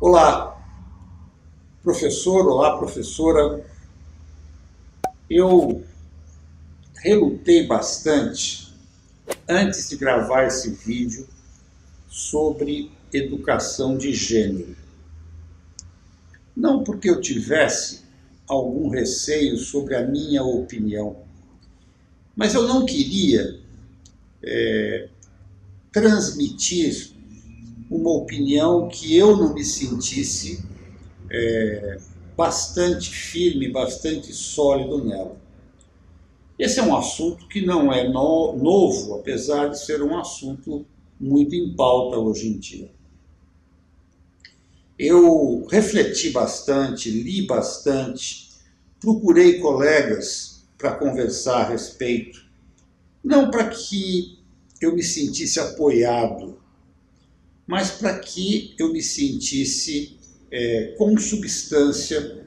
Olá, professor, olá, professora. Eu relutei bastante antes de gravar esse vídeo sobre educação de gênero. Não porque eu tivesse algum receio sobre a minha opinião, mas eu não queria transmitir uma opinião que eu não me sentisse bastante firme, bastante sólido nela. Esse é um assunto que não é novo, apesar de ser um assunto muito em pauta hoje em dia. Eu refleti bastante, li bastante, procurei colegas para conversar a respeito, não para que eu me sentisse apoiado, mas para que eu me sentisse com substância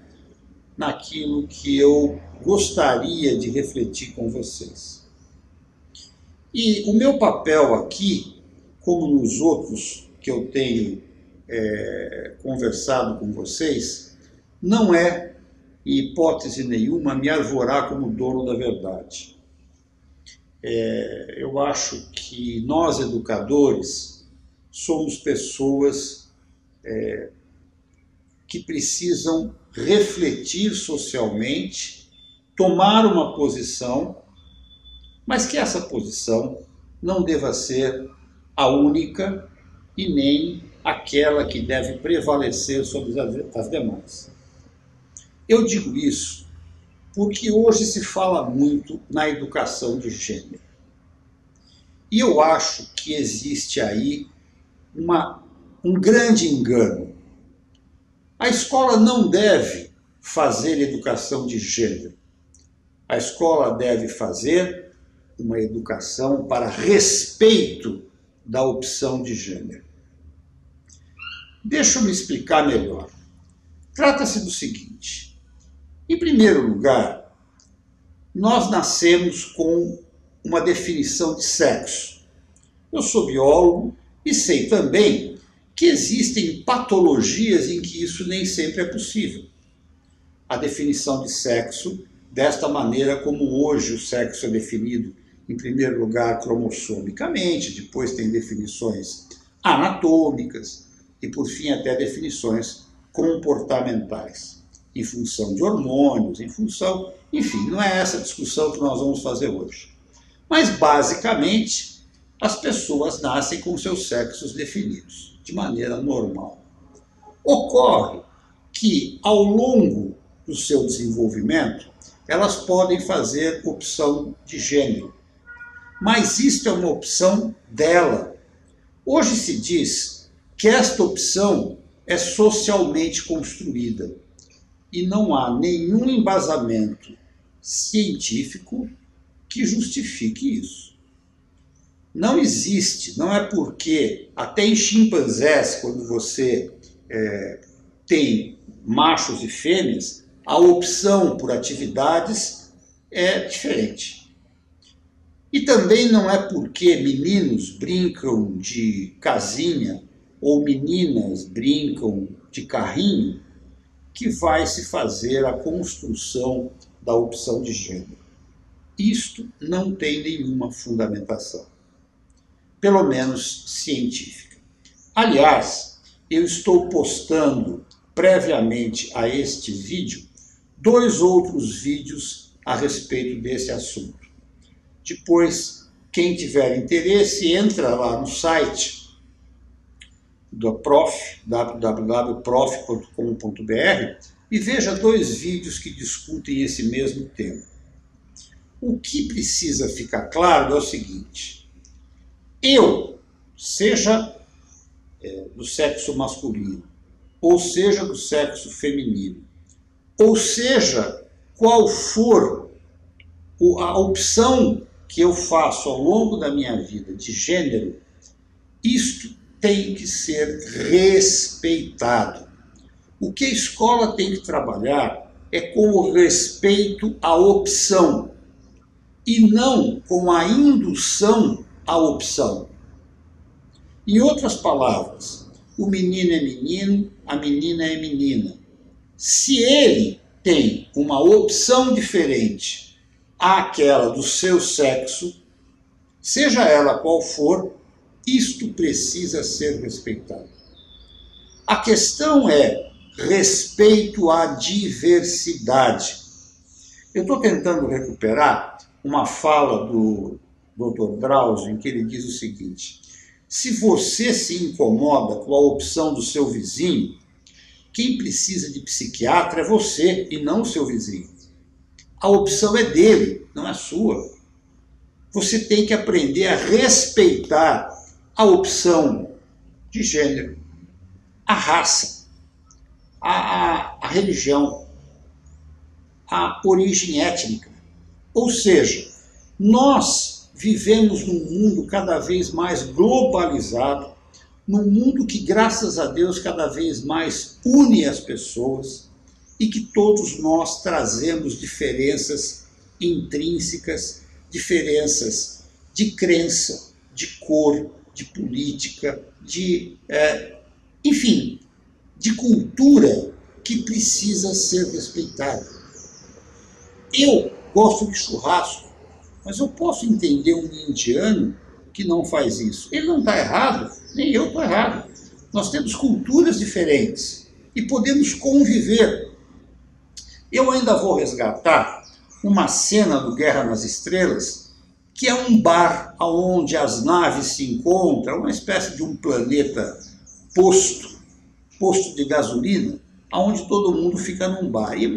naquilo que eu gostaria de refletir com vocês. E o meu papel aqui, como nos outros que eu tenho conversado com vocês, não é, em hipótese nenhuma, me arvorar como dono da verdade. Eu acho que nós, educadores, somos pessoas que precisam refletir socialmente, tomar uma posição, mas que essa posição não deva ser a única e nem aquela que deve prevalecer sobre as demais. Eu digo isso porque hoje se fala muito na educação de gênero. E eu acho que existe aí um grande engano. A escola não deve fazer educação de gênero. A escola deve fazer uma educação para respeito da opção de gênero. Deixa eu me explicar melhor. Trata-se do seguinte: em primeiro lugar, nós nascemos com uma definição de sexo. Eu sou biólogo e sei também que existem patologias em que isso nem sempre é possível. A definição de sexo, desta maneira como hoje o sexo é definido, em primeiro lugar, cromossomicamente, depois tem definições anatômicas e, por fim, até definições comportamentais, em função de hormônios, em função... Enfim, não é essa discussão que nós vamos fazer hoje. Mas, basicamente, as pessoas nascem com seus sexos definidos, de maneira normal. Ocorre que, ao longo do seu desenvolvimento, elas podem fazer opção de gênero. Mas isto é uma opção dela. Hoje se diz que esta opção é socialmente construída e não há nenhum embasamento científico que justifique isso. Não existe, não é porque até em chimpanzés, quando você tem machos e fêmeas, a opção por atividades é diferente. E também não é porque meninos brincam de casinha ou meninas brincam de carrinho que vai se fazer a construção da opção de gênero. Isto não tem nenhuma fundamentação, pelo menos científica. Aliás, eu estou postando previamente a este vídeo 2 outros vídeos a respeito desse assunto. Depois, quem tiver interesse, entra lá no site do Prof, www.prof.com.br, e veja 2 vídeos que discutem esse mesmo tema. O que precisa ficar claro é o seguinte: eu, seja do sexo masculino, ou seja do sexo feminino, ou seja qual for a opção que eu faço ao longo da minha vida de gênero, isto tem que ser respeitado. O que a escola tem que trabalhar é com o respeito à opção e não com a indução à opção. Em outras palavras, o menino é menino, a menina é menina. Se ele tem uma opção diferente àquela do seu sexo, seja ela qual for, isto precisa ser respeitado. A questão é respeito à diversidade. Eu estou tentando recuperar uma fala do Dr. Drauzio, em que ele diz o seguinte: se você se incomoda com a opção do seu vizinho, quem precisa de psiquiatra é você e não o seu vizinho. A opção é dele, não é sua. Você tem que aprender a respeitar a opção de gênero, a raça, a religião, a origem étnica. Ou seja, nós vivemos num mundo cada vez mais globalizado, num mundo que, graças a Deus, cada vez mais une as pessoas e que todos nós trazemos diferenças intrínsecas, diferenças de crença, de cor, de política, enfim, de cultura que precisa ser respeitada. Eu gosto de churrasco, mas eu posso entender um indiano que não faz isso. Ele não está errado, nem eu estou errado. Nós temos culturas diferentes e podemos conviver. Eu ainda vou resgatar uma cena do Guerra nas Estrelas, que é um bar onde as naves se encontram, uma espécie de um planeta posto de gasolina, onde todo mundo fica num bar. E é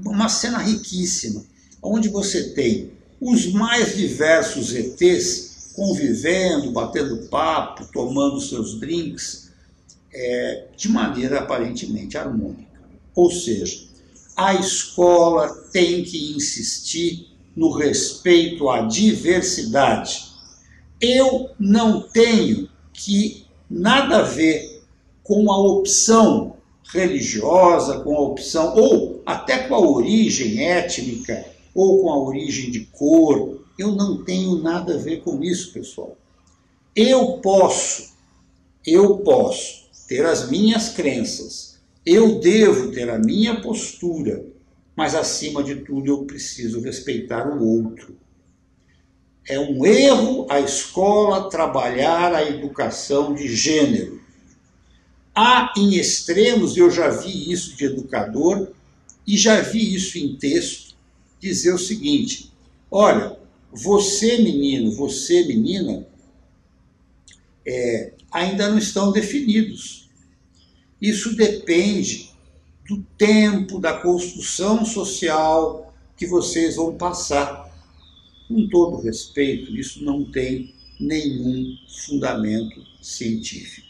uma cena riquíssima, onde você tem os mais diversos ETs convivendo, batendo papo, tomando seus drinks, de maneira aparentemente harmônica. Ou seja, a escola tem que insistir no respeito à diversidade. Eu não tenho nada a ver com a opção religiosa, com a opção, ou até com a origem étnica, ou com a origem de cor. Eu não tenho nada a ver com isso, pessoal. Eu posso ter as minhas crenças, eu devo ter a minha postura, mas acima de tudo eu preciso respeitar o outro. É um erro a escola trabalhar a educação de gênero. Há em extremos, eu já vi isso de educador e já vi isso em texto, dizer o seguinte: olha, você menino, você menina, ainda não estão definidos. Isso depende do tempo, da construção social que vocês vão passar. Com todo respeito, isso não tem nenhum fundamento científico.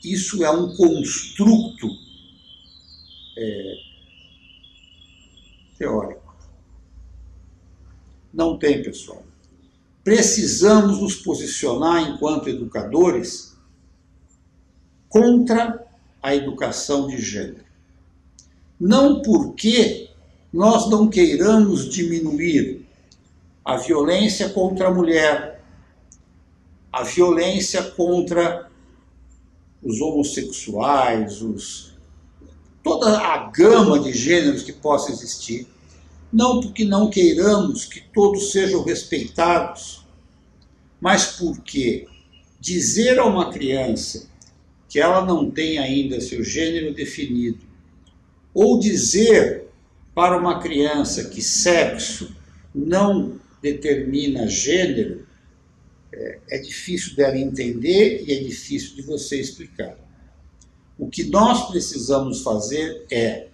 Isso é um construto teórico. Não tem, pessoal. Precisamos nos posicionar enquanto educadores contra a educação de gênero. Não porque nós não queiramos diminuir a violência contra a mulher, a violência contra os homossexuais, toda a gama de gêneros que possa existir. Não porque não queiramos que todos sejam respeitados, mas porque dizer a uma criança que ela não tem ainda seu gênero definido, ou dizer para uma criança que sexo não determina gênero, é difícil dela entender e é difícil de você explicar. O que nós precisamos fazer é,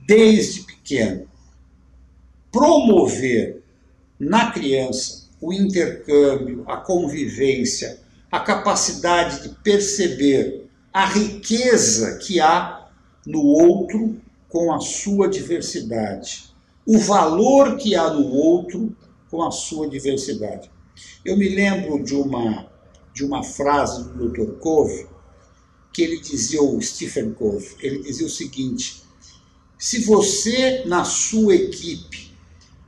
desde pequeno, promover na criança o intercâmbio, a convivência, a capacidade de perceber a riqueza que há no outro com a sua diversidade, o valor que há no outro com a sua diversidade. Eu me lembro de uma frase do Dr. Covey, que ele dizia, o Stephen Covey, ele dizia o seguinte: Se você, na sua equipe,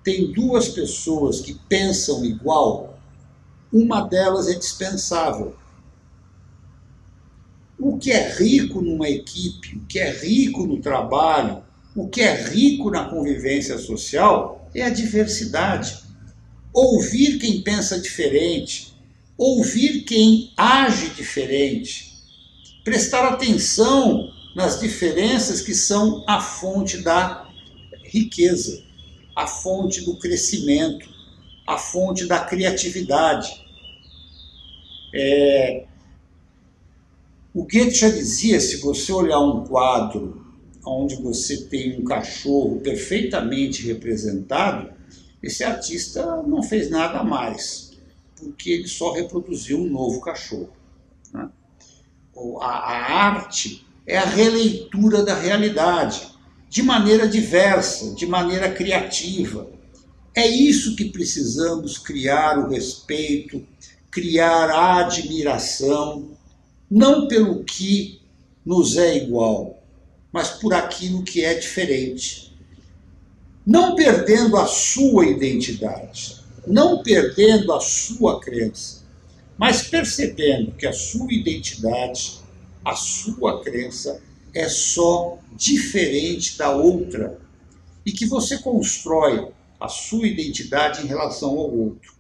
tem duas pessoas que pensam igual, uma delas é dispensável. O que é rico numa equipe, o que é rico no trabalho, o que é rico na convivência social é a diversidade. Ouvir quem pensa diferente, ouvir quem age diferente, prestar atenção nas diferenças que são a fonte da riqueza, a fonte do crescimento, a fonte da criatividade. O Goethe já dizia, se você olhar um quadro onde você tem um cachorro perfeitamente representado, esse artista não fez nada mais, porque ele só reproduziu um novo cachorro, né? A arte é a releitura da realidade, de maneira diversa, de maneira criativa. É isso que precisamos: criar o respeito, criar a admiração, não pelo que nos é igual, mas por aquilo que é diferente. Não perdendo a sua identidade, não perdendo a sua crença, mas percebendo que a sua identidade, a sua crença é só diferente da outra e que você constrói a sua identidade em relação ao outro.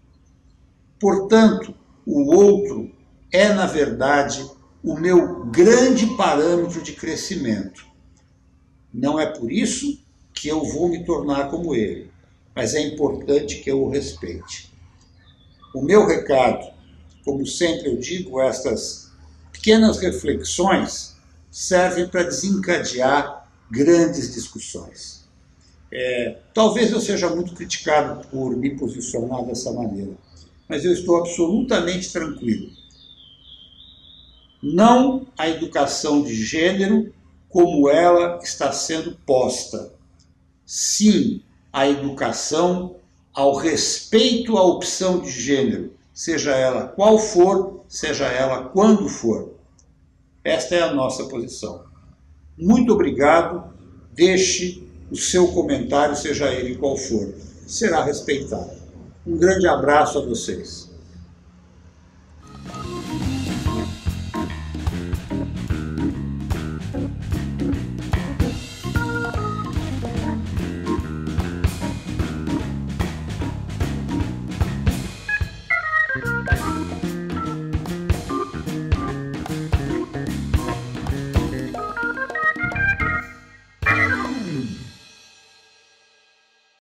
Portanto, o outro é, na verdade, o meu grande parâmetro de crescimento. Não é por isso que eu vou me tornar como ele, mas é importante que eu o respeite. O meu recado, como sempre eu digo, estas pequenas reflexões servem para desencadear grandes discussões. Talvez eu seja muito criticado por me posicionar dessa maneira, mas eu estou absolutamente tranquilo. Não a educação de gênero como ela está sendo posta. Sim, a educação ao respeito à opção de gênero, seja ela qual for, seja ela quando for. Esta é a nossa posição. Muito obrigado. Deixe o seu comentário, seja ele qual for. Será respeitado. Um grande abraço a vocês.